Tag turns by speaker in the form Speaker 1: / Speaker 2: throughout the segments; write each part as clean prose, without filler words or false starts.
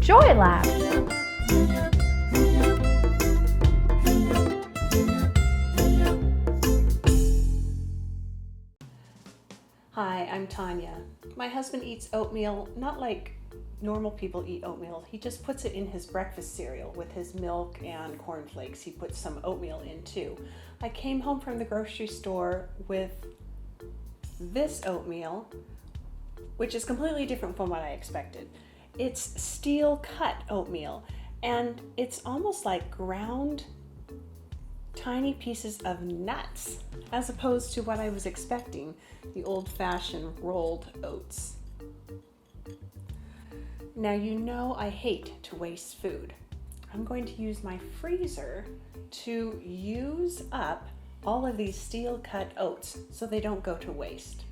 Speaker 1: Joy Lab.
Speaker 2: Hi, I'm Tonya. My husband eats oatmeal, not like normal people eat oatmeal. He just puts it in his breakfast cereal with his milk and cornflakes. He puts some oatmeal in too. I came home from the grocery store with this oatmeal, which is completely different from what I expected. It's Steel Cut Oatmeal, and it's almost like ground tiny pieces of nuts, as opposed to what I was expecting, the old-fashioned rolled oats. Now you know I hate to waste food. I'm going to use my freezer to use up all of these Steel Cut Oats so they don't go to waste.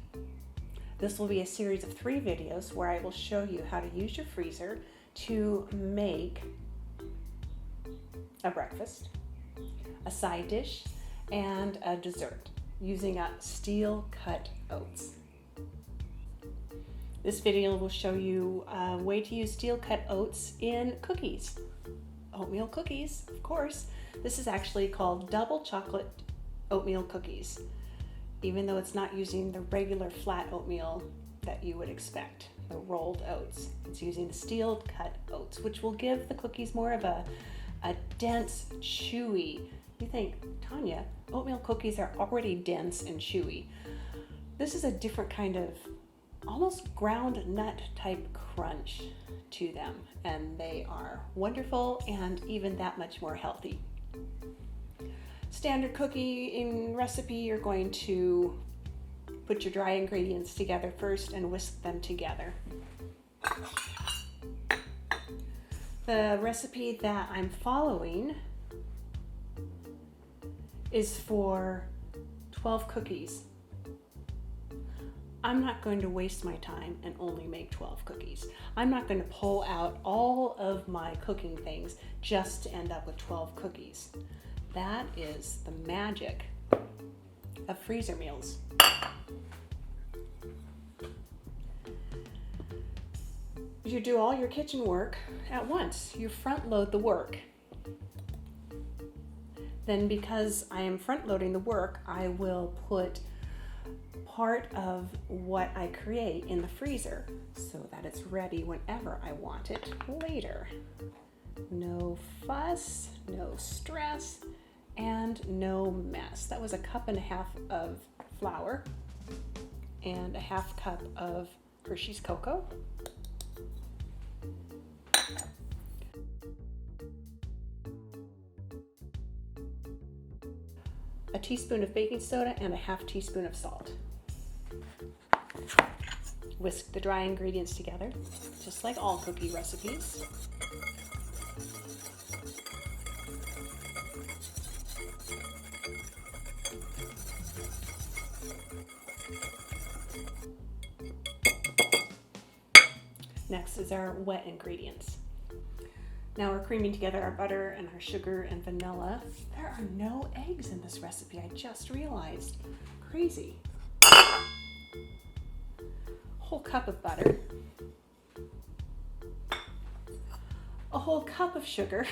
Speaker 2: This will be a series of 3 videos where I will show you how to use your freezer to make a breakfast, a side dish, and a dessert using up Steel Cut Oats. This video will show you a way to use Steel Cut Oats in cookies. Oatmeal cookies, of course. This is actually called double chocolate oatmeal cookies, even though it's not using the regular flat oatmeal that you would expect, the rolled oats. It's using the Steel Cut Oats, which will give the cookies more of a dense, chewy. You think, Tonya, oatmeal cookies are already dense and chewy. This is a different kind of almost ground nut type crunch to them, and they are wonderful and even that much more healthy. Standard cookie recipe, you're going to put your dry ingredients together first and whisk them together. The recipe that I'm following is for 12 cookies. I'm not going to waste my time and only make 12 cookies. I'm not going to pull out all of my cooking things just to end up with 12 cookies. That is the magic of freezer meals. You do all your kitchen work at once. You front load the work. Then, because I am front loading the work, I will put part of what I create in the freezer so that it's ready whenever I want it later. No fuss, no stress, and no mess. That was 1.5 cups of flour and 1/2 cup of Hershey's cocoa. A teaspoon of baking soda and 1/2 teaspoon of salt. Whisk the dry ingredients together, just like all cookie recipes. Next is our wet ingredients. Now we're creaming together our butter and our sugar and vanilla. There are no eggs in this recipe, I just realized. Crazy. Whole cup of butter. A whole cup of sugar.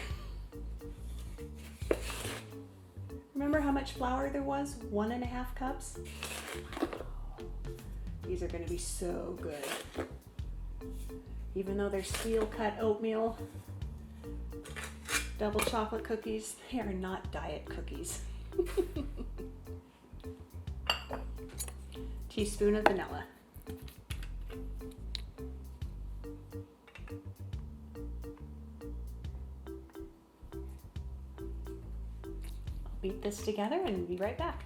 Speaker 2: Remember how much flour there was? 1.5 cups. These are going to be so good. Even though they're Steel Cut oatmeal, double chocolate cookies, they are not diet cookies. Teaspoon of vanilla. I'll beat this together and be right back.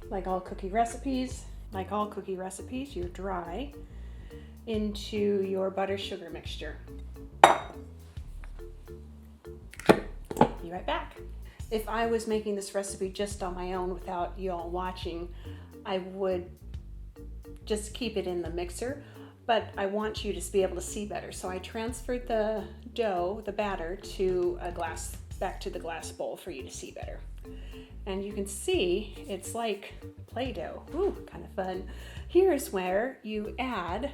Speaker 2: Like all cookie recipes, you dry into your butter sugar mixture. Be right back. If I was making this recipe just on my own without you all watching, I would just keep it in the mixer, but I want you to be able to see better. So I transferred the dough, the batter, to a glass, back to the glass bowl for you to see better. And you can see it's like Play-Doh. Ooh, kind of fun. Here's where you add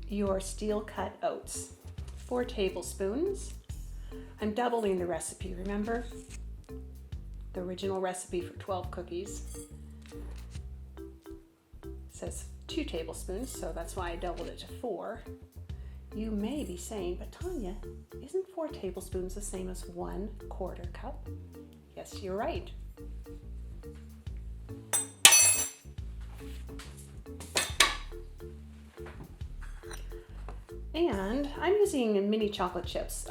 Speaker 2: your Steel Cut Oats. 4 tablespoons. I'm doubling the recipe, remember? The original recipe for 12 cookies says 2 tablespoons, so that's why I doubled it to 4. You may be saying, but Tonya, isn't 4 tablespoons the same as 1/4 cup? Yes, you're right. And I'm using mini chocolate chips.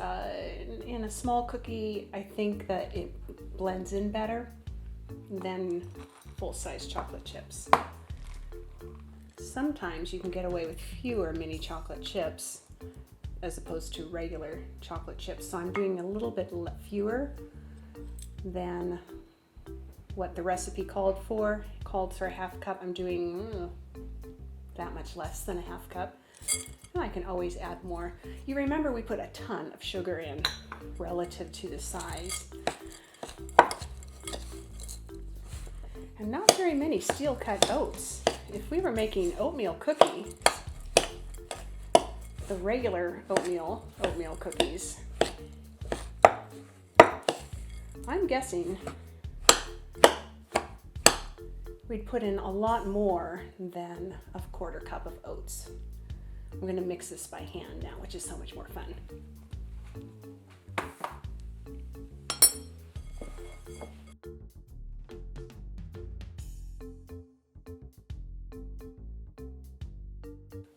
Speaker 2: In a small cookie, I think that it blends in better than full-size chocolate chips. Sometimes you can get away with fewer mini chocolate chips as opposed to regular chocolate chips. So I'm doing a little bit fewer than what the recipe called for. It called for a 1/2 cup. I'm doing that much less than a 1/2 cup. And I can always add more. You remember we put a ton of sugar in relative to the size. And not very many Steel Cut Oats. If we were making oatmeal cookie, the regular oatmeal cookies, I'm guessing we'd put in a lot more than a 1/4 cup of oats. I'm going to mix this by hand now, which is so much more fun.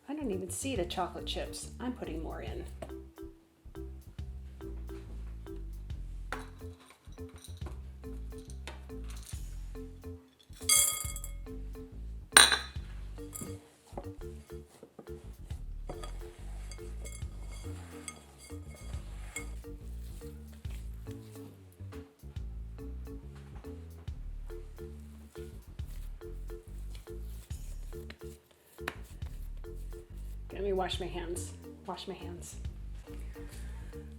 Speaker 2: I don't even see the chocolate chips. I'm putting more in. Let me wash my hands.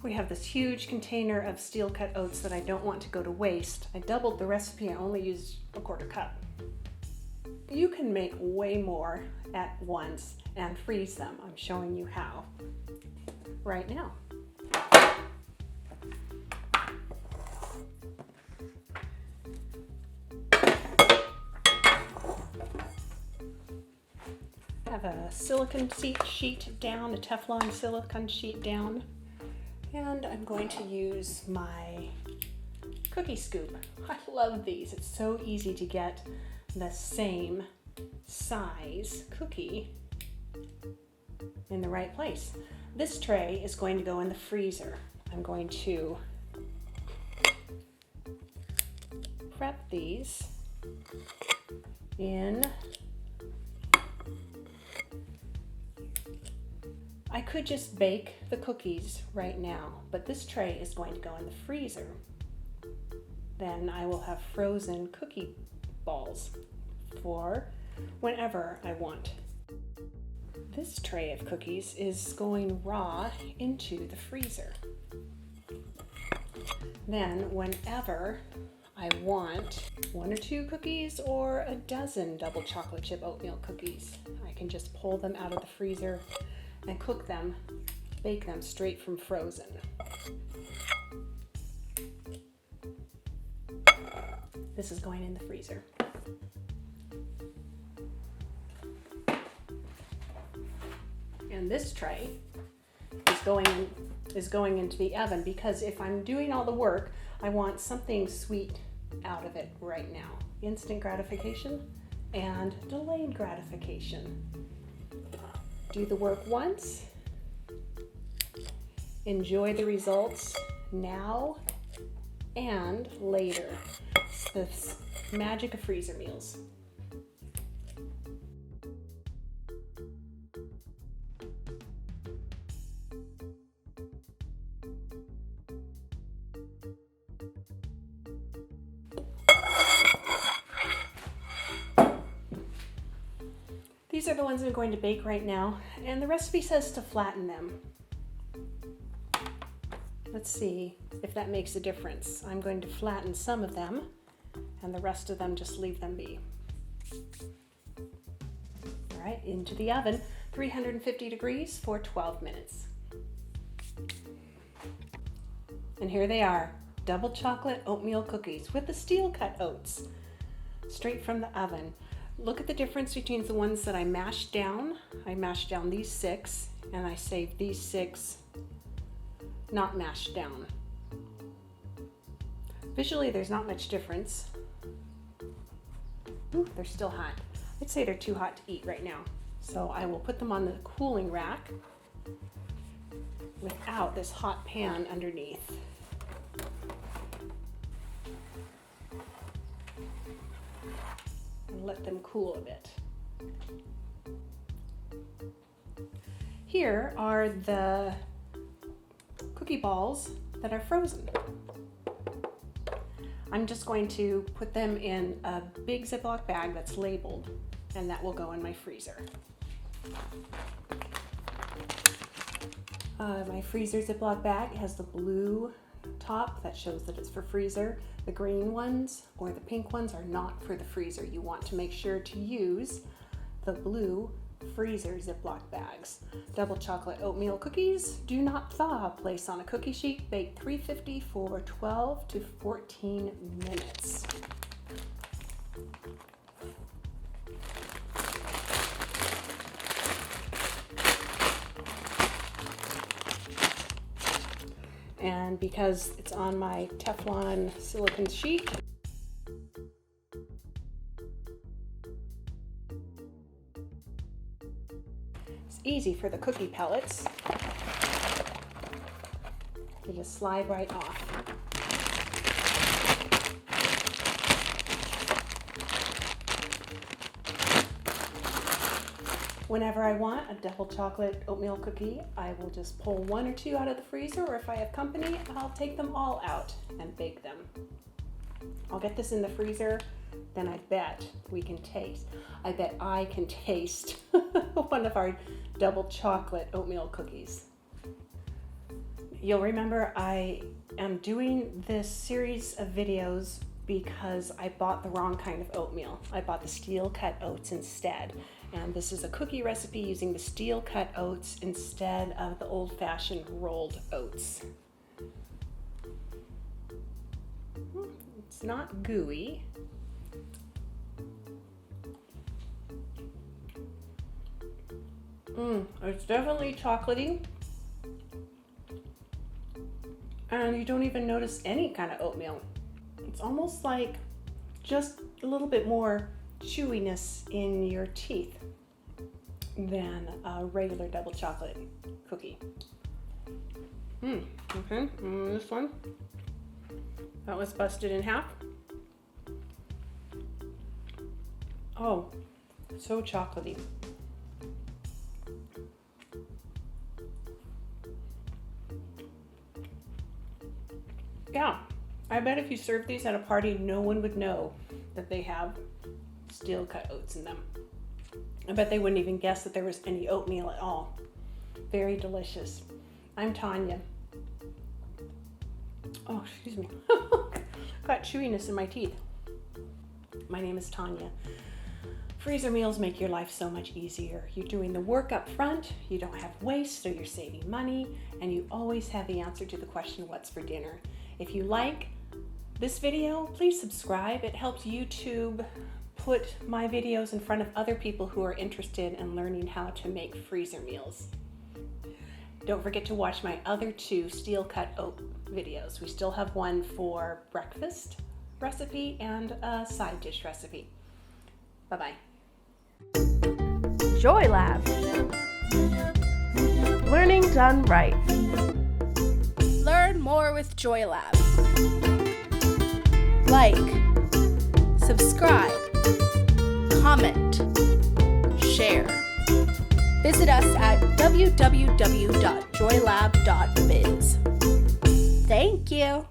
Speaker 2: We have this huge container of Steel Cut Oats that I don't want to go to waste. I doubled the recipe. I only used a 1/4 cup. You can make way more at once and freeze them. I'm showing you how right now. I have a silicone sheet down, a Teflon silicone sheet down, and I'm going to use my cookie scoop. I love these. It's so easy to get the same size cookie in the right place. This tray is going to go in the freezer. I'm going to prep these in. I could just bake the cookies right now, but this tray is going to go in the freezer. Then I will have frozen cookie balls for whenever I want. This tray of cookies is going raw into the freezer. Then whenever I want 1 or 2 cookies or a dozen double chocolate chip oatmeal cookies, I can just pull them out of the freezer and cook them, bake them straight from frozen. This is going in the freezer. And this tray is going into the oven because if I'm doing all the work, I want something sweet out of it right now. Instant gratification and delayed gratification. Do the work once, enjoy the results now and later. It's the magic of freezer meals. These are the ones I'm going to bake right now, and the recipe says to flatten them. Let's see if that makes a difference. I'm going to flatten some of them, and the rest of them just leave them be. All right, into the oven, 350 degrees for 12 minutes. And here they are, double chocolate oatmeal cookies with the Steel Cut Oats, straight from the oven. Look at the difference between the ones that I mashed down. I mashed down these 6, and I saved these 6 not mashed down. Visually, there's not much difference. Ooh, they're still hot. I'd say they're too hot to eat right now. So I will put them on the cooling rack without this hot pan underneath. And let them cool a bit. Here are the cookie balls that are frozen. I'm just going to put them in a big Ziploc bag that's labeled, and that will go in my freezer. My freezer Ziploc bag has the blue top that shows that it's for freezer. The green ones or the pink ones are not for the freezer. You want to make sure to use the blue freezer Ziploc bags. Double chocolate oatmeal cookies do not thaw. Place on a cookie sheet, bake 350 for 12 to 14 minutes. And because it's on my Teflon silicone sheet, it's easy for the cookie pellets. They just slide right off. Whenever I want a double chocolate oatmeal cookie, I will just pull 1 or 2 out of the freezer, or if I have company, I'll take them all out and bake them. I'll get this in the freezer, then I bet I can taste one of our double chocolate oatmeal cookies. You'll remember I am doing this series of videos because I bought the wrong kind of oatmeal. I bought the Steel Cut Oats instead. And this is a cookie recipe using the Steel Cut Oats instead of the old-fashioned rolled oats. It's not gooey. It's definitely chocolatey. And you don't even notice any kind of oatmeal. It's almost like just a little bit more chewiness in your teeth than a regular double chocolate cookie. Okay, this one, that was busted in half. Oh, so chocolatey. Yeah, I bet if you serve these at a party, no one would know that they have Steel Cut Oats in them. I bet they wouldn't even guess that there was any oatmeal at all. Very delicious. I'm Tonya. Oh, excuse me. Got chewiness in my teeth. My name is Tonya. Freezer meals make your life so much easier. You're doing the work up front, you don't have waste, so you're saving money, and you always have the answer to the question, what's for dinner? If you like this video, please subscribe. It helps YouTube put my videos in front of other people who are interested in learning how to make freezer meals. Don't forget to watch my other 2 Steel Cut Oat videos. We still have one for breakfast recipe and a side dish recipe. Bye-bye.
Speaker 1: Joy Lab. Learning done right.
Speaker 3: Learn more with Joy Lab. Like, subscribe, comment, share. Visit us at www.joylab.biz. Thank you.